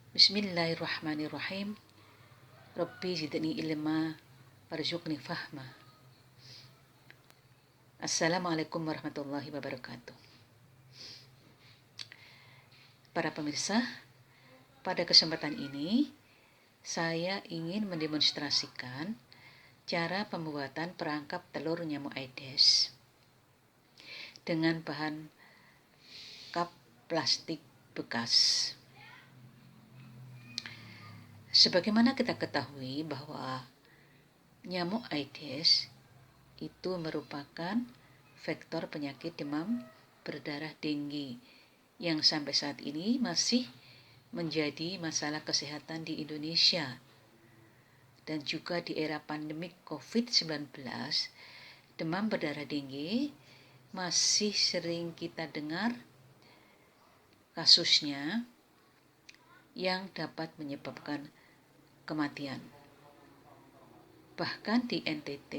Bismillahirrahmanirrahim. Rabbi zidni ilma warzuqni fahma. Assalamualaikum warahmatullahi wabarakatuh. Para pemirsa, pada kesempatan ini saya ingin mendemonstrasikan cara pembuatan perangkap telur nyamuk Aedes dengan bahan cup plastik bekas. Sebagaimana kita ketahui bahwa nyamuk Aedes itu merupakan vektor penyakit demam berdarah dengue yang sampai saat ini masih menjadi masalah kesehatan di Indonesia. Dan juga di era pandemik COVID-19, demam berdarah dengue masih sering kita dengar kasusnya yang dapat menyebabkan kematian. Bahkan di NTT,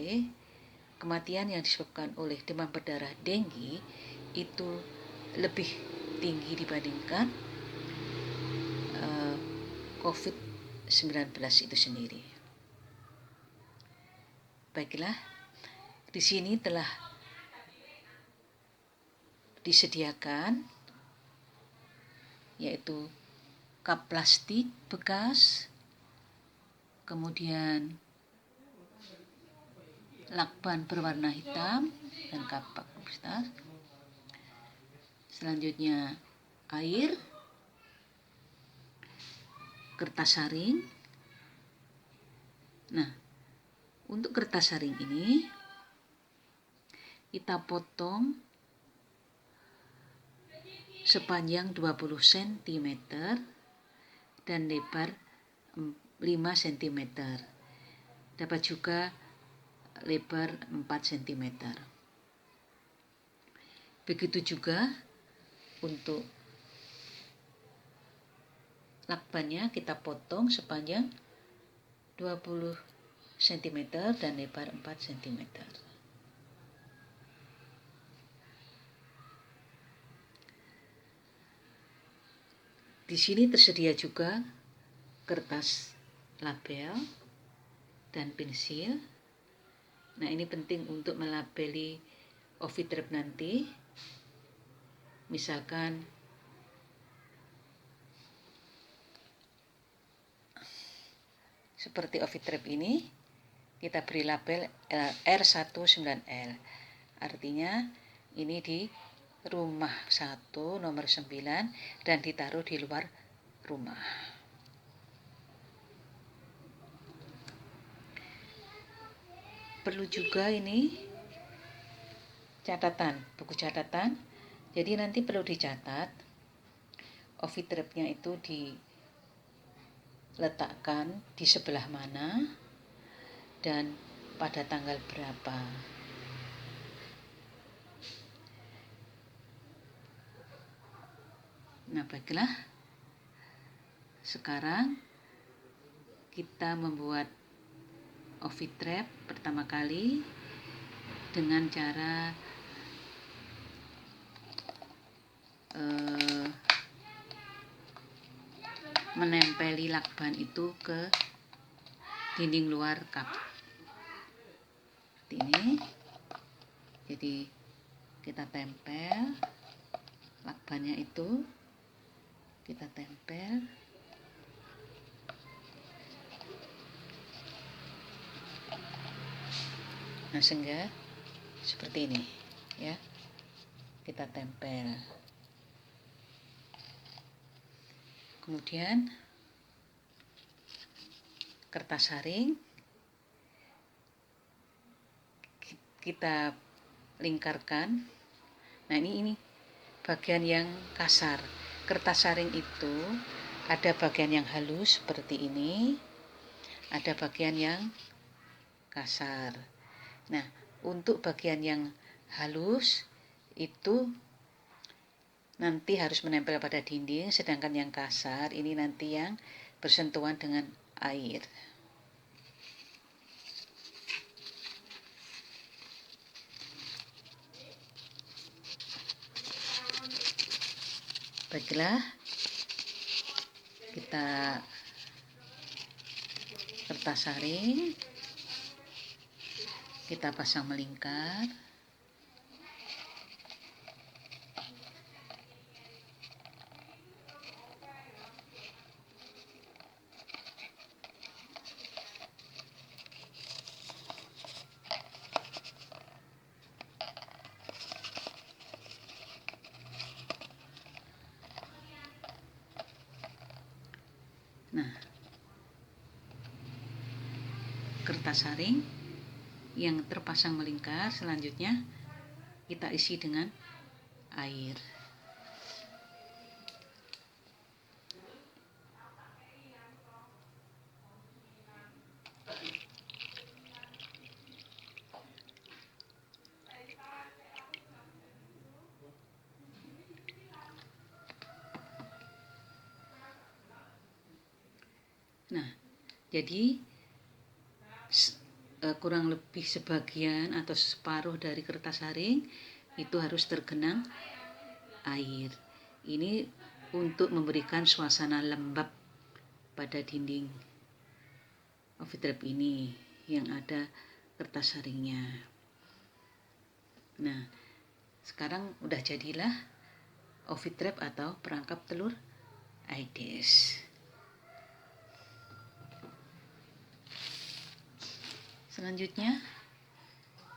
kematian yang disebabkan oleh demam berdarah dengue itu lebih tinggi dibandingkan COVID-19 itu sendiri. Baiklah, di sini telah disediakan yaitu cup plastik bekas, kemudian lakban berwarna hitam dan kapak bekas. Selanjutnya air, kertas saring. Nah, untuk kertas saring ini kita potong sepanjang 20 cm dan lebar 5 cm. Dapat juga lebar 4 cm. Begitu juga untuk lakbannya kita potong sepanjang 20 cm dan lebar 4 cm. Di sini tersedia juga kertas label dan pensil. Nah, ini penting untuk melabeli Ovitrep nanti. Misalkan seperti Ovitrep ini, kita beri label R19L. Artinya ini di rumah 1 nomor 9 dan ditaruh di luar rumah. Perlu juga ini catatan, buku catatan. Jadi nanti perlu dicatat Ovitrepnya itu diletakkan di sebelah mana dan pada tanggal berapa. Nah, baiklah. Sekarang kita membuat Ovitrep pertama kali dengan cara menempeli lakban itu ke dinding luar cup. Seperti ini. Jadi kita tempel lakbannya itu, kita tempel. Nah, sehingga seperti ini ya, kita tempel. Kemudian kertas saring kita lingkarkan. Nah, ini bagian yang kasar. Kertas saring itu ada bagian yang halus seperti ini, ada bagian yang kasar. Nah, untuk bagian yang halus itu nanti harus menempel pada dinding, sedangkan yang kasar ini nanti yang bersentuhan dengan air. Baiklah, kita kertas saring, kita pasang melingkar. Nah, kertas saring yang terpasang melingkar selanjutnya kita isi dengan air. Nah, jadi kurang lebih sebagian atau separuh dari kertas saring itu harus tergenang air. Ini untuk memberikan suasana lembab pada dinding Ovitrap ini yang ada kertas saringnya. Nah, sekarang udah jadilah Ovitrap atau perangkap telur Aedes. Selanjutnya,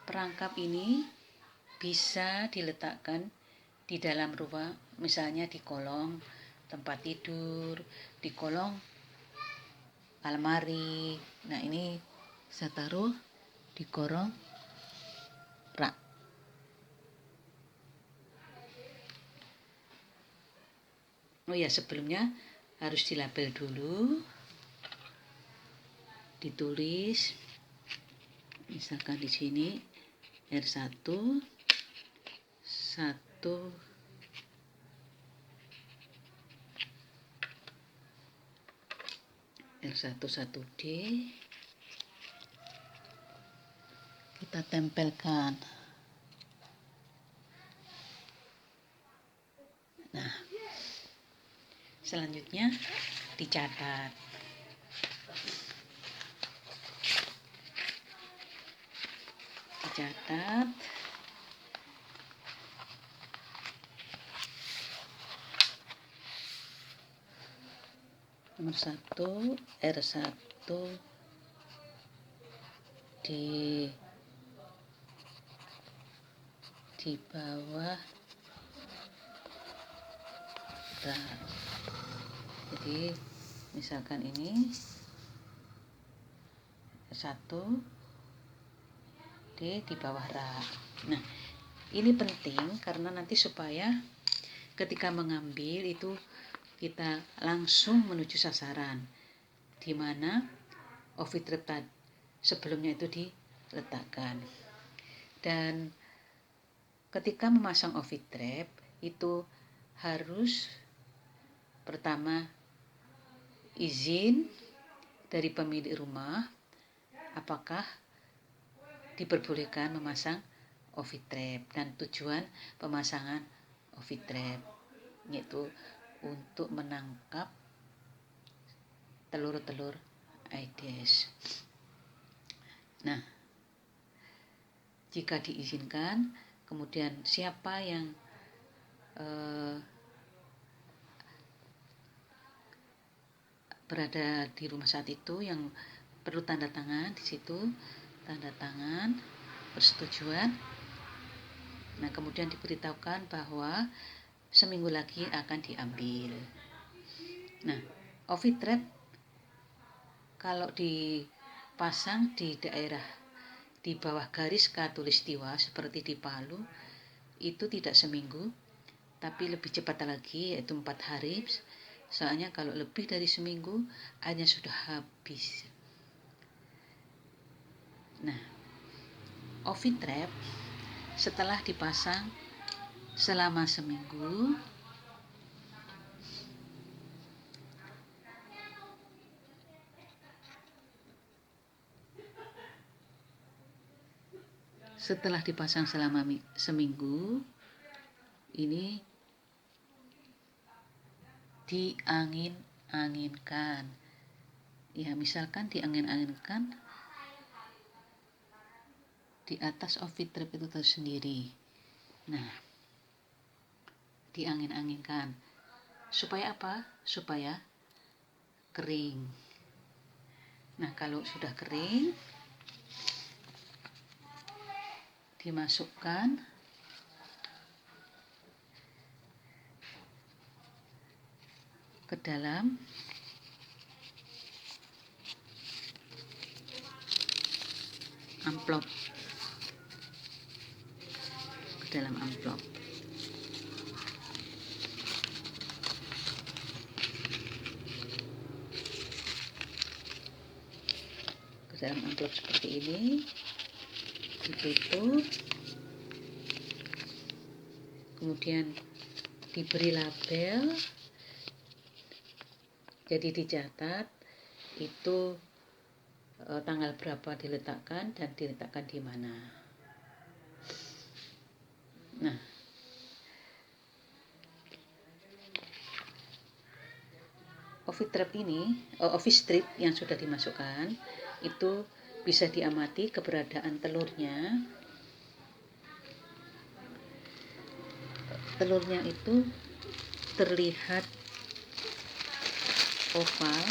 perangkap ini bisa diletakkan di dalam rumah, misalnya di kolong tempat tidur, di kolong almari. Nah, ini saya taruh di kolong rak. Oh ya, sebelumnya harus dilabel dulu, ditulis. Misalkan di sini R1 1D kita tempelkan. Nah, selanjutnya dicatat. Nomor 1 R1 di bawah rak. Jadi misalkan ini R1 di bawah rak. Nah, ini penting karena nanti supaya ketika mengambil itu kita langsung menuju sasaran, di mana Ovitrap sebelumnya itu diletakkan. Dan ketika memasang Ovitrap itu harus pertama izin dari pemilik rumah apakah diperbolehkan memasang Ovitrap, dan tujuan pemasangan Ovitrap yaitu untuk menangkap telur-telur Aedes. Nah, jika diizinkan, kemudian siapa yang berada di rumah saat itu yang perlu tanda tangan di situ, tanda tangan persetujuan. Nah, kemudian diberitahukan bahwa seminggu lagi akan diambil. Nah, Ovitrap kalau dipasang di daerah di bawah garis khatulistiwa seperti di Palu itu tidak seminggu, tapi lebih cepat lagi yaitu 4 hari. Soalnya kalau lebih dari seminggu airnya sudah habis. Nah, Ovitrap setelah dipasang selama seminggu, ini diangin diangin-anginkan. Ya, misalkan diangin-anginkan di atas Ovitrip itu tersendiri. Nah, diangin-anginkan. Supaya apa? Supaya kering. Nah, kalau sudah kering, dimasukkan ke dalam amplop. Ke dalam amplop. Ke dalam amplop seperti ini. Ditutup. Kemudian diberi label. Jadi dicatat itu tanggal berapa diletakkan dan diletakkan di mana. Nah, Ovistrip yang sudah dimasukkan itu bisa diamati keberadaan telurnya. Telurnya itu terlihat oval